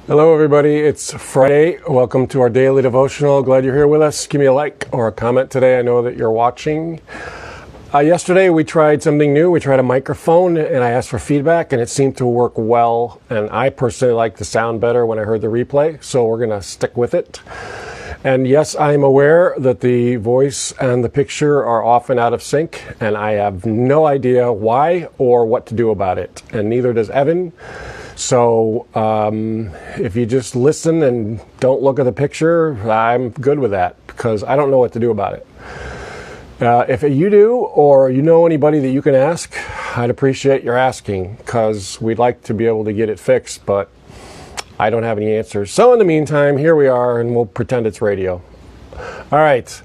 Hello, everybody. It's Friday. Welcome to our daily devotional. Glad you're here with us. Give me a like or a comment today. I know that you're watching. Yesterday, we tried something new. We tried a microphone, and I asked for feedback, and it seemed to work well. And I personally like the sound better when I heard the replay, so we're going to stick with it. And yes, I'm aware that the voice and the picture are often out of sync, and I have no idea why or what to do about it. And neither does Evan. So if you just listen and don't look at the picture, I'm good with that because I don't know what to do about it. If you do, or you know anybody that you can ask, I'd appreciate your asking because we'd like to be able to get it fixed, but I don't have any answers. So in the meantime, here we are, and we'll pretend it's radio. All right.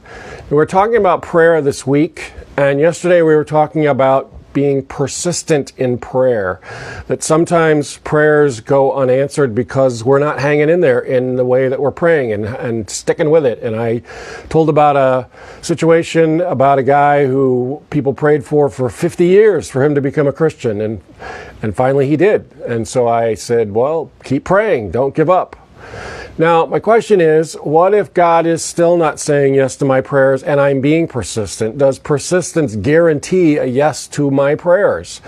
We're talking about prayer this week, and yesterday we were talking about being persistent in prayer, that sometimes prayers go unanswered because we're not hanging in there in the way that we're praying and sticking with it. And I told about a situation about a guy who people prayed for 50 years for him to become a Christian, and finally he did. And so I said, well, keep praying, don't give up. Now, my question is, what if God is still not saying yes to my prayers and I'm being persistent? Does persistence guarantee a yes to my prayers?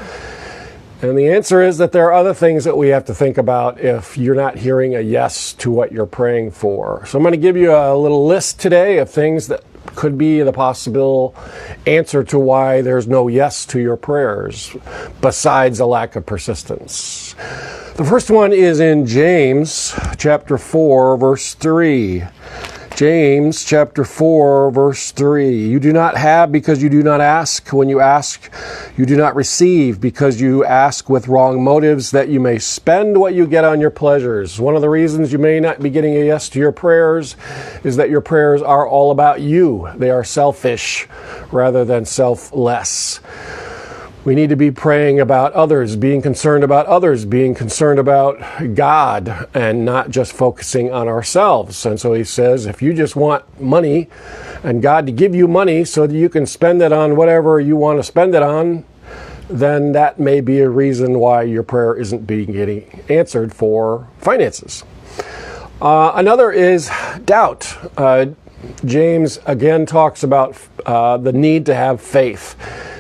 And the answer is that there are other things that we have to think about if you're not hearing a yes to what you're praying for. So I'm going to give you a little list today of things that could be the possible answer to why there's no yes to your prayers, besides a lack of persistence. The first one is in James chapter 4, verse 3. James chapter 4, verse 3. You do not have because you do not ask. When you ask, you do not receive because you ask with wrong motives, that you may spend what you get on your pleasures. One of the reasons you may not be getting a yes to your prayers is that your prayers are all about you. They are selfish rather than selfless. We need to be praying about others, being concerned about others, being concerned about God, and not just focusing on ourselves. And so he says, if you just want money and God to give you money so that you can spend it on whatever you want to spend it on, then that may be a reason why your prayer isn't being getting answered for finances. Another is doubt. James again talks about the need to have faith.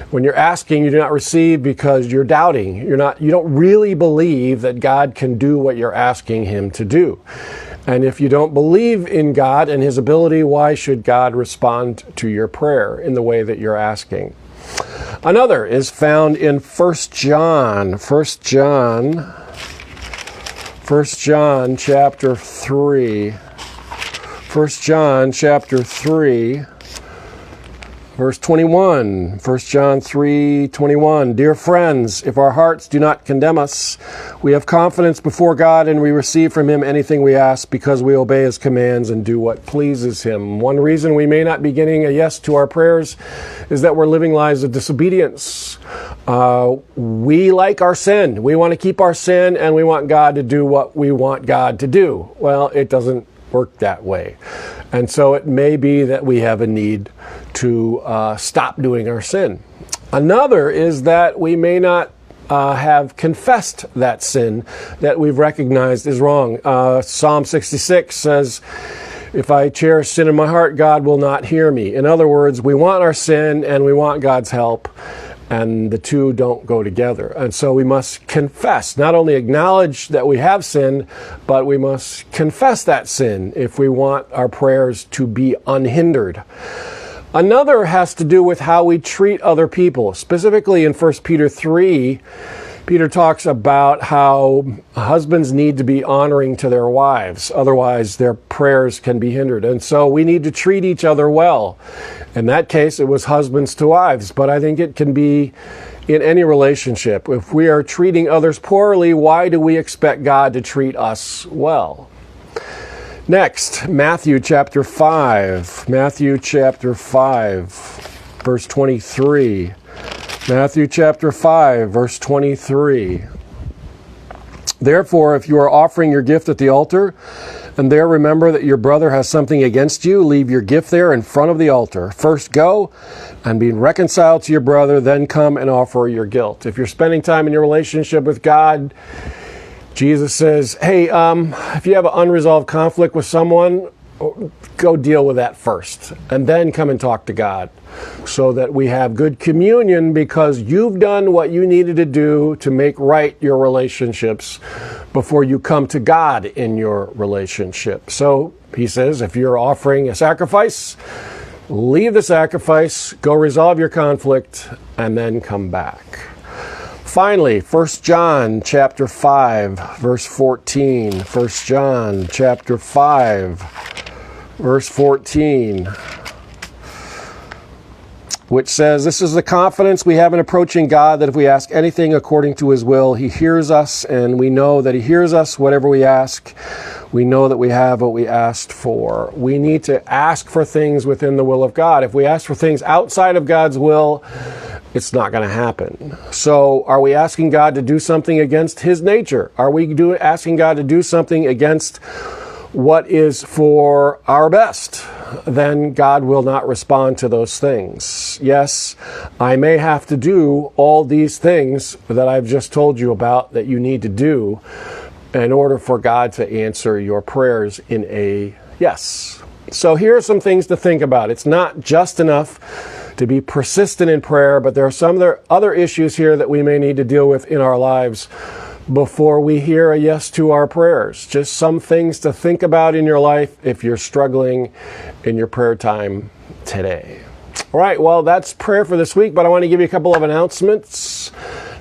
When you're asking, you do not receive because you're doubting. You don't really believe that God can do what you're asking him to do. And if you don't believe in God and his ability, why should God respond to your prayer in the way that you're asking? Another is found in 1 John chapter 3. 1 John chapter 3. Verse 21, 1 John 3:21. Dear friends, if our hearts do not condemn us, we have confidence before God and we receive from him anything we ask because we obey his commands and do what pleases him. One reason we may not be getting a yes to our prayers is that we're living lives of disobedience. We like our sin. We want to keep our sin and we want God to do what we want God to do. Well, it doesn't work that way. And so it may be that we have a need to stop doing our sin. Another is that we may not have confessed that sin that we've recognized is wrong. Psalm 66 says, if I cherish sin in my heart, God will not hear me. In other words, we want our sin and we want God's help, and the two don't go together. And so we must confess, not only acknowledge that we have sinned, but we must confess that sin if we want our prayers to be unhindered. Another has to do with how we treat other people. Specifically in 1 Peter 3, Peter talks about how husbands need to be honoring to their wives. Otherwise, their prayers can be hindered. And so we need to treat each other well. In that case, it was husbands to wives. But I think it can be in any relationship. If we are treating others poorly, why do we expect God to treat us well? Next, Matthew chapter 5. Matthew chapter 5, verse 23. Matthew chapter 5, verse 23. Therefore, if you are offering your gift at the altar, and there remember that your brother has something against you, leave your gift there in front of the altar. First go and be reconciled to your brother, then come and offer your guilt. If you're spending time in your relationship with God, Jesus says, hey, if you have an unresolved conflict with someone, go deal with that first, and then come and talk to God, so that we have good communion, because you've done what you needed to do to make right your relationships before you come to God in your relationship. So he says, if you're offering a sacrifice, leave the sacrifice, go resolve your conflict, and then come back. Finally, 1 John chapter 5, verse 14. 1 John chapter 5, verse 14, which says, this is the confidence we have in approaching God, that if we ask anything according to his will, he hears us, and we know that he hears us whatever we ask. We know that we have what we asked for. We need to ask for things within the will of God. If we ask for things outside of God's will, it's not going to happen. So are we asking God to do something against his nature? Are we asking God to do something against what is for our best? Then God will not respond to those things. Yes, I may have to do all these things that I've just told you about that you need to do in order for God to answer your prayers in a yes. So here are some things to think about. It's not just enough to be persistent in prayer, but there are some other issues here that we may need to deal with in our lives before we hear a yes to our prayers. Just some things to think about in your life if you're struggling in your prayer time today. All right, well, that's prayer for this week, but I want to give you a couple of announcements.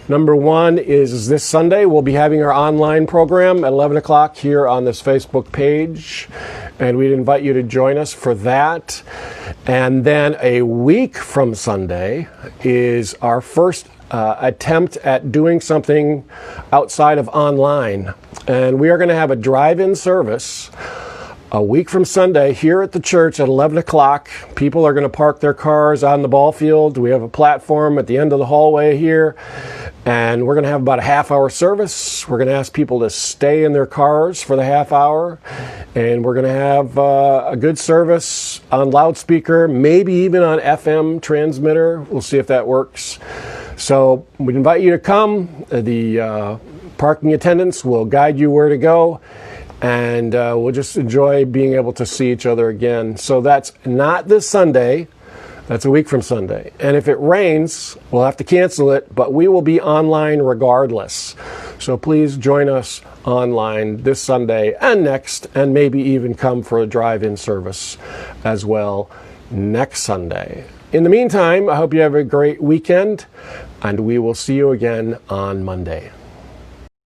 Number one is this Sunday, we'll be having our online program at 11 o'clock here on this Facebook page, and we'd invite you to join us for that. And then a week from Sunday is our first attempt at doing something outside of online. And we are going to have a drive-in service a week from Sunday here at the church at 11 o'clock. People are going to park their cars on the ball field. We have a platform at the end of the hallway here, and we're going to have about a half-hour service. We're going to ask people to stay in their cars for the half hour, and we're going to have a good service on loudspeaker, maybe even on FM transmitter. We'll see if that works. So we invite you to come. The parking attendants will guide you where to go, and we'll just enjoy being able to see each other again. So that's not this Sunday. That's a week from Sunday. And if it rains, we'll have to cancel it, but we will be online regardless. So please join us online this Sunday and next, and maybe even come for a drive-in service as well next Sunday. In the meantime, I hope you have a great weekend, and we will see you again on Monday.